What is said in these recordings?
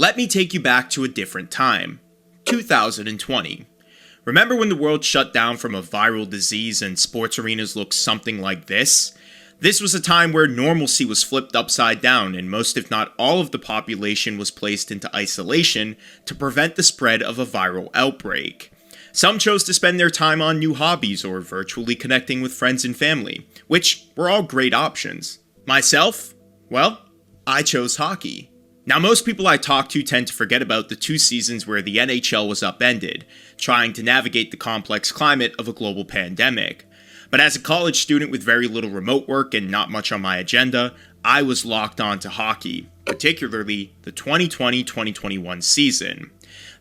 Let me take you back to a different time, 2020. Remember when the world shut down from a viral disease and sports arenas looked something like this? This was a time where normalcy was flipped upside down and most if not all of the population was placed into isolation to prevent the spread of a viral outbreak. Some chose to spend their time on new hobbies or virtually connecting with friends and family, which were all great options. Myself? Well, I chose hockey. Now, most people I talk to tend to forget about the 2 seasons where the NHL was upended, trying to navigate the complex climate of a global pandemic. But as a college student with very little remote work and not much on my agenda, I was locked on to hockey, particularly the 2020-2021 season.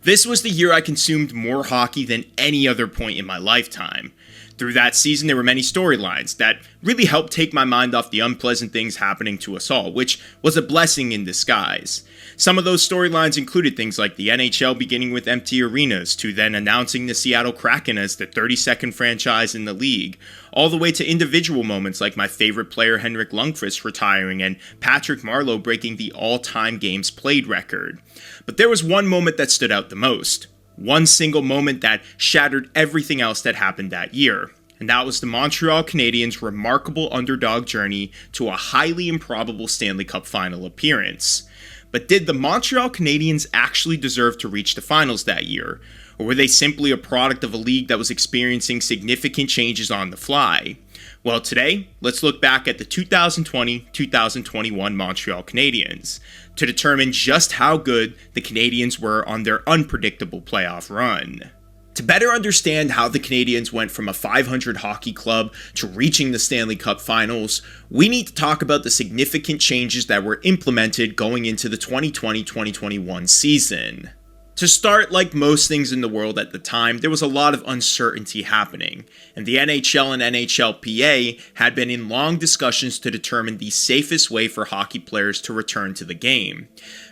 This was the year I consumed more hockey than any other point in my lifetime. Through that season, there were many storylines that really helped take my mind off the unpleasant things happening to us all, which was a blessing in disguise. Some of those storylines included things like the NHL beginning with empty arenas, to then announcing the Seattle Kraken as the 32nd franchise in the league, all the way to individual moments like my favorite player Henrik Lundqvist retiring and Patrick Marleau breaking the all-time games played record. But there was one moment that stood out the most. One single moment that shattered everything else that happened that year, and that was the Montreal Canadiens' remarkable underdog journey to a highly improbable Stanley Cup final appearance. But did the Montreal Canadiens actually deserve to reach the finals that year, or were they simply a product of a league that was experiencing significant changes on the fly? Well, today, let's look back at the 2020-2021 Montreal Canadiens to determine just how good the Canadiens were on their unpredictable playoff run. To better understand how the Canadiens went from a 500 hockey club to reaching the Stanley Cup Finals, we need to talk about the significant changes that were implemented going into the 2020-2021 season. To start, like most things in the world at the time, there was a lot of uncertainty happening, and the NHL and NHLPA had been in long discussions to determine the safest way for hockey players to return to the game.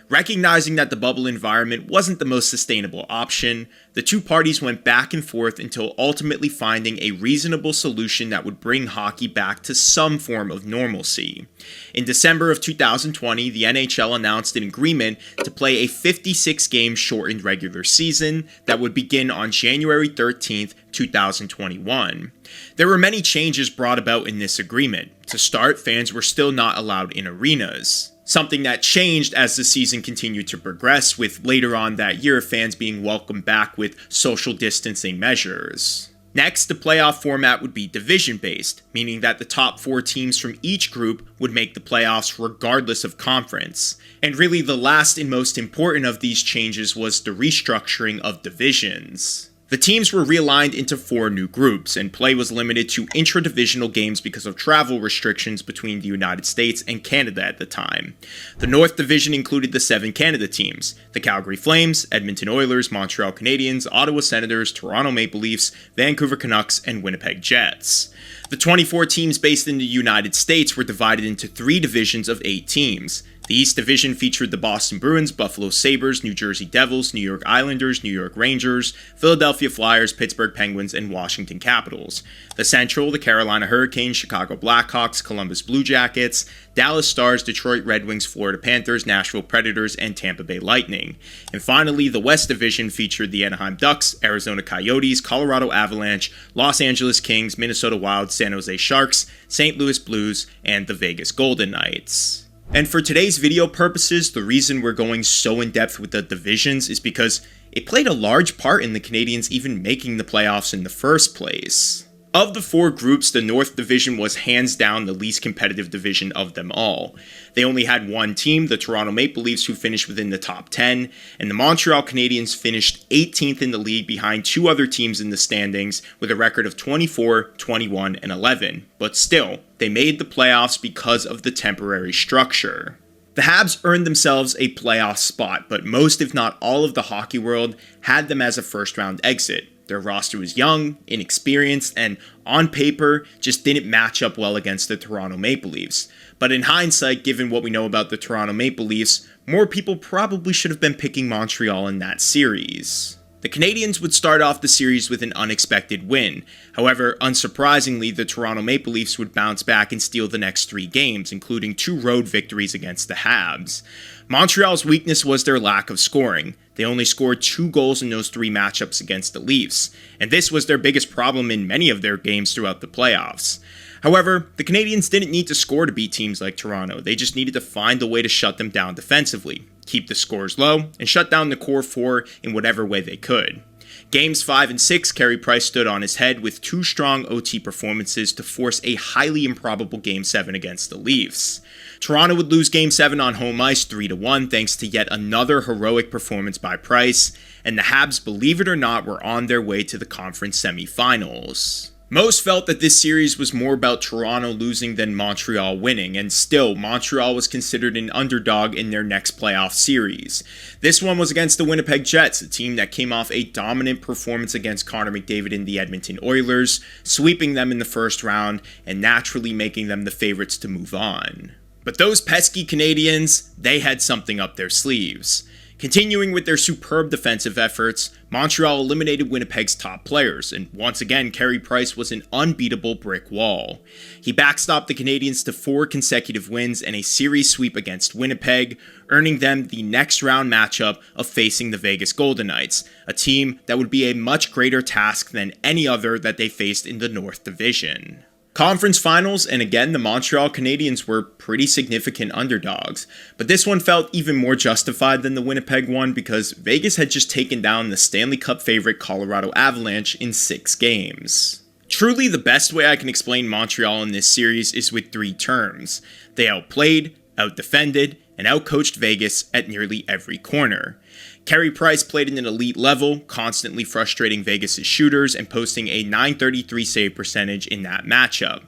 Recognizing that the bubble environment wasn't the most sustainable option, the two parties went back and forth until ultimately finding a reasonable solution that would bring hockey back to some form of normalcy. In December of 2020, the NHL announced an agreement to play a 56-game shortened regular season that would begin on January 13th, 2021. There were many changes brought about in this agreement. To start, fans were still not allowed in arenas, something that changed as the season continued to progress, with later on that year fans being welcomed back with social distancing measures. Next, the playoff format would be division-based, meaning that the top 4 teams from each group would make the playoffs regardless of conference. And really the last and most important of these changes was the restructuring of divisions. The teams were realigned into 4 new groups, and play was limited to intra-divisional games because of travel restrictions between the United States and Canada at the time. The North Division included the 7 Canada teams: the Calgary Flames, Edmontonoilers, Montreal Canadiens, Ottawa Senators, Toronto Maple Leafs, Vancouver Canucks, and Winnipeg Jets. The 24 teams based in the United States were divided into 3 divisions of 8 teams. The East Division featured the Boston Bruins, Buffalo Sabres, New Jersey Devils, New York Islanders, New York Rangers, Philadelphia Flyers, Pittsburgh Penguins, and Washington Capitals. The Central, the Carolina Hurricanes, Chicago Blackhawks, Columbus Blue Jackets, Dallas Stars, Detroit Red Wings, Florida Panthers, Nashville Predators, and Tampa Bay Lightning. And finally, the West Division featured the Anaheim Ducks, Arizona Coyotes, Colorado Avalanche, Los Angeles Kings, Minnesota Wild, San Jose Sharks, St. Louis Blues, and the Vegas Golden Knights. And for today's video purposes, the reason we're going so in-depth with the divisions is because it played a large part in the Canadiens even making the playoffs in the first place. Of the 4 groups, the North Division was hands down the least competitive division of them all. They only had one team, the Toronto Maple Leafs, who finished within the top 10, and the Montreal Canadiens finished 18th in the league behind 2 other teams in the standings with a record of 24, 21, and 11. But still, they made the playoffs because of the temporary structure. The Habs earned themselves a playoff spot, but most if not all of the hockey world had them as a first-round exit. Their roster was young, inexperienced, and on paper just didn't match up well against the Toronto Maple Leafs. But in hindsight, given what we know about the Toronto Maple Leafs, more people probably should have been picking Montreal in that series. The The Canadiens would start off the series with an unexpected win. However, unsurprisingly, the Toronto Maple Leafs would bounce back and steal the next 3 games, including 2 road victories against the Habs. Montreal's weakness was their lack of scoring. They only scored 2 goals in those 3 matchups against the Leafs, and this was their biggest problem in many of their games throughout the playoffs. However, the Canadiens didn't need to score to beat teams like Toronto. They just needed to find a way to shut them down defensively, keep the scores low, and shut down the core 4 in whatever way they could. Games 5 and 6, Carey Price stood on his head with 2 strong OT performances to force a highly improbable Game 7 against the Leafs. Toronto would lose Game 7 on home ice 3-1 thanks to yet another heroic performance by Price, and the Habs, believe it or not, were on their way to the conference semifinals. Most felt that this series was more about Toronto losing than Montreal winning, and still, Montreal was considered an underdog in their next playoff series. This one was against the Winnipeg Jets, a team that came off a dominant performance against Connormcdavid in the Edmonton Oilers, sweeping them in the first round and naturally making them the favorites to move on. But those pesky Canadiens, they had something up their sleeves. Continuing with their superb defensive efforts, Montreal eliminated Winnipeg's top players, and once again, Carey Price was an unbeatable brick wall. He backstopped the Canadiens to 4 consecutive wins and a series sweep against Winnipeg, earning them the next round matchup of facing the Vegas Golden Knights, a team that would be a much greater task than any other that they faced in the North Division. Conference finals, and again, the Montreal Canadiens were pretty significant underdogs, but this one felt even more justified than the Winnipeg one because Vegas had just taken down the Stanley Cup favorite Colorado Avalanche in 6 games. Truly, the best way I can explain Montreal in this series is with 3 terms. They outplayed, outdefended, and outcoached Vegas at nearly every corner. Carey Price played at an elite level, constantly frustrating Vegas' shooters and posting a .933 save percentage in that matchup.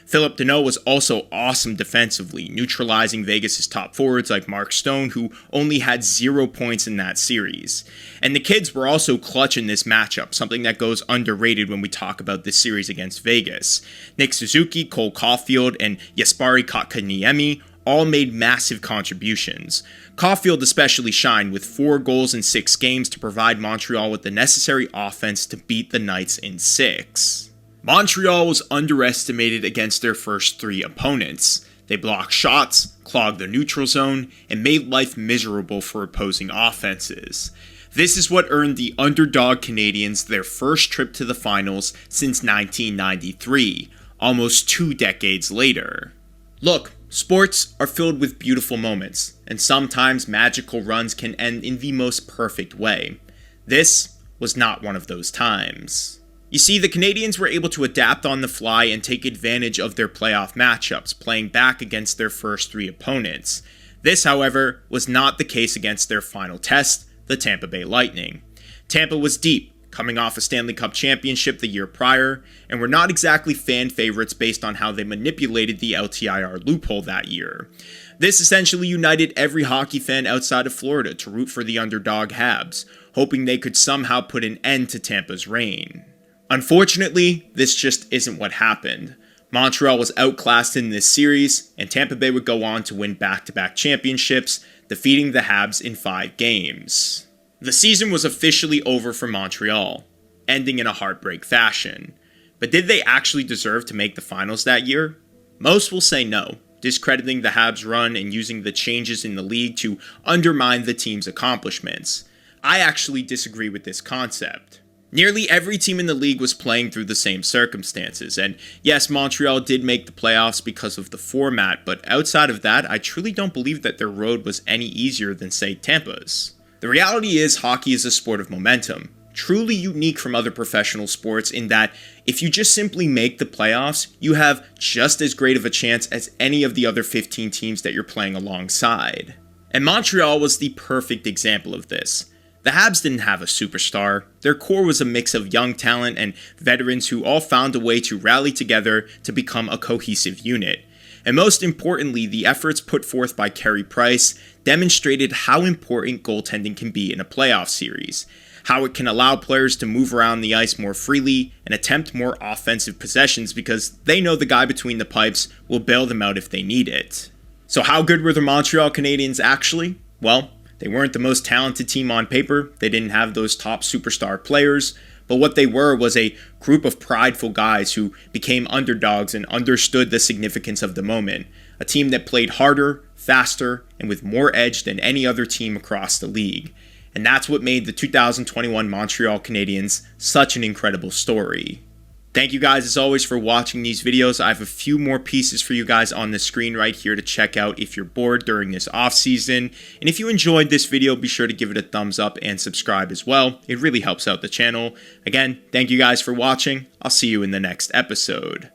Phillip Danault was also awesome defensively, neutralizing Vegas' top forwards like Mark Stone, who only had 0 points in that series. And the kids were also clutch in this matchup, something that goes underrated when we talk about this series against Vegas. Nick Suzuki, Cole Caulfield, and Jesperi Kotkaniemi all made massive contributions. Caulfield especially shined with 4 goals in 6 games to provide Montreal with the necessary offense to beat the Knights in 6. Montreal was underestimated against their first 3 opponents. They blocked shots, clogged the neutral zone, and made life miserable for opposing offenses. This is what earned the underdog Canadiens their first trip to the finals since 1993, almost 2 decades later. Look, sports are filled with beautiful moments, and sometimes magical runs can end in the most perfect way. This was not one of those times. You see, the Canadiens were able to adapt on the fly and take advantage of their playoff matchups, playing back against their first 3 opponents. This, however, was not the case against their final test, the Tampa Bay Lightning. Tampa was deep, coming off a Stanley Cup championship the year prior, and were not exactly fan favorites based on how they manipulated the LTIR loophole that year. This essentially united every hockey fan outside of Florida to root for the underdog Habs, hoping they could somehow put an end to Tampa's reign. Unfortunately, this just isn't what happened. Montreal was outclassed in this series, and Tampa Bay would go on to win back-to-back championships, defeating the Habs in 5 games. The season was officially over for Montreal, ending in a heartbreak fashion. But did they actually deserve to make the finals that year? Most will say no, discrediting the Habs' run and using the changes in the league to undermine the team's accomplishments. I actually disagree with this concept. Nearly every team in the league was playing through the same circumstances, and yes, Montreal did make the playoffs because of the format, but outside of that, I truly don't believe that their road was any easier than, say, Tampa's. The reality is, hockey is a sport of momentum, truly unique from other professional sports in that if you just simply make the playoffs, you have just as great of a chance as any of the other 15 teams that you're playing alongside. And Montreal was the perfect example of this. The Habs didn't have a superstar. Their core was a mix of young talent and veterans who all found a way to rally together to become a cohesive unit. And most importantly, the efforts put forth by Carey Price demonstrated how important goaltending can be in a playoff series, how it can allow players to move around the ice more freely and attempt more offensive possessions because they know the guy between the pipes will bail them out if they need it. So how good were the Montreal Canadiens actually? Well, They weren't the most talented team on paper, they didn't have those top superstar players, but what they were was a group of prideful guys who became underdogs and understood the significance of the moment. A team that played harder, faster, and with more edge than any other team across the league. And that's what made the 2021 Montreal Canadiens such an incredible story. Thank you guys as always for watching these videos. I have a few more pieces for you guys on the screen right here to check out if you're bored during this off season. And if you enjoyed this video, be sure to give it a thumbs up and subscribe as well. It really helps out the channel. Again, thank you guys for watching. I'll see you in the next episode.